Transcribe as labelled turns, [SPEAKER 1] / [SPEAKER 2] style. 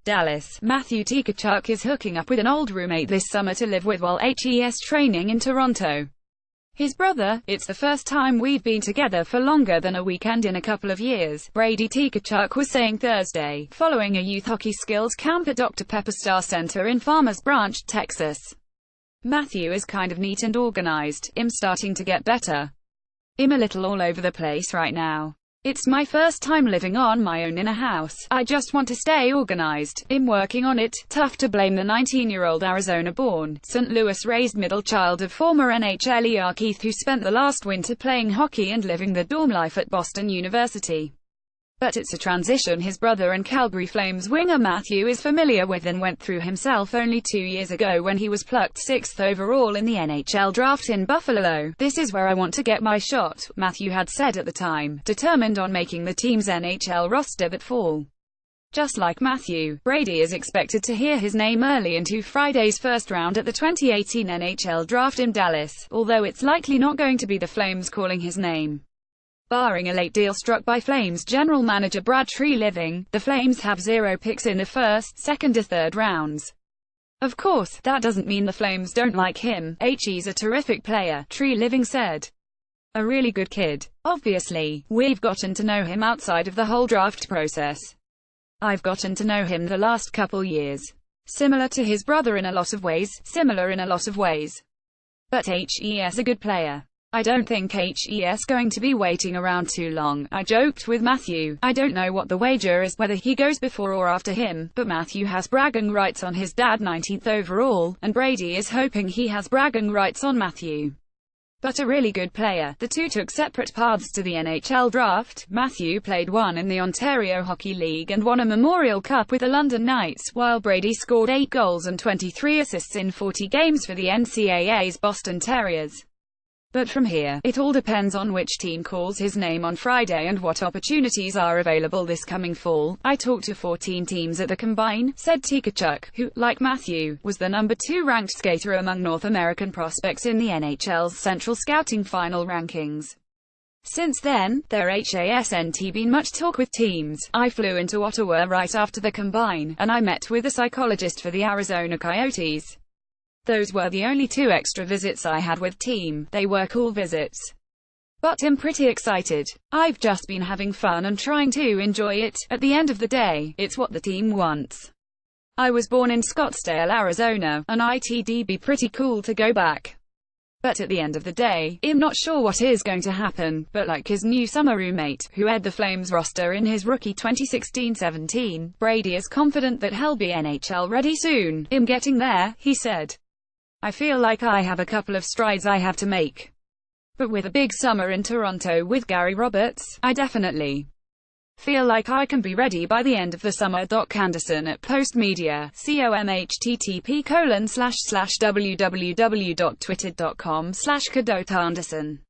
[SPEAKER 1] Dallas. Matthew Tkachuk is hooking up with an old roommate this summer to live with while HES training in Toronto. His brother, "It's the first time we've been together for longer than a weekend in a couple of years," Brady Tkachuk was saying Thursday, following a youth hockey skills camp at Dr. Pepper Star Center in Farmers Branch, Texas. "Matthew is kind of neat and organized. I'm starting to get better. I'm a little all over the place right now. It's my first time living on my own in a house. I just want to stay organized. I'm working on it." Tough to blame the 19-year-old Arizona-born, St. Louis-raised middle child of former NHLer Keith, who spent the last winter playing hockey and living the dorm life at Boston University. But it's a transition his brother and Calgary Flames winger Matthew is familiar with and went through himself only 2 years ago when he was plucked 6th overall in the NHL Draft in Buffalo. "This is where I want to get my shot," Matthew had said at the time, determined on making the team's NHL roster that fall. Just like Matthew, Brady is expected to hear his name early into Friday's first round at the 2018 NHL Draft in Dallas, although it's likely not going to be the Flames calling his name. Barring a late deal struck by Flames general manager Brad Treliving, the Flames have 0 picks in the first, second or third rounds. Of course, that doesn't mean the Flames don't like him. "He's a terrific player," Treliving said. "A really good kid. Obviously, we've gotten to know him outside of the whole draft process. I've gotten to know him the last couple years. Similar to his brother in a lot of ways, similar in a lot of ways. But he's a good player. I don't think he's going to be waiting around too long." I joked with Matthew, "I don't know what the wager is, whether he goes before or after him, but Matthew has bragging rights on his dad 19th overall, and Brady is hoping he has bragging rights on Matthew. But a really good player." The two took separate paths to the NHL Draft. Matthew played one in the Ontario Hockey League and won a Memorial Cup with the London Knights, while Brady scored 8 goals and 23 assists in 40 games for the NCAA's Boston Terriers. But from here, it all depends on which team calls his name on Friday and what opportunities are available this coming fall. "I talked to 14 teams at the Combine," said Tkachuk, who, like Matthew, was the number 2 ranked skater among North American prospects in the NHL's Central Scouting Final rankings. Since then, there hasn't been much talk with teams. I flew into Ottawa right after the Combine, and I met with a psychologist for the Arizona Coyotes. Those were the only 2 extra visits I had with team. They were cool visits. But I'm pretty excited. I've just been having fun and trying to enjoy it. At the end of the day, it's what the team wants. I was born in Scottsdale, Arizona, and it'd be pretty cool to go back. But at the end of the day, I'm not sure what is going to happen, but like his new summer roommate, who led the Flames roster in his rookie 2016-17, Brady is confident that he'll be NHL ready soon. "I'm getting there," he said. "I feel like I have a couple of strides I have to make. But with a big summer in Toronto with Gary Roberts, I definitely feel like I can be ready by the end of the summer." Anderson at Post Media, COMHTTP://www.twitter.com/Anderson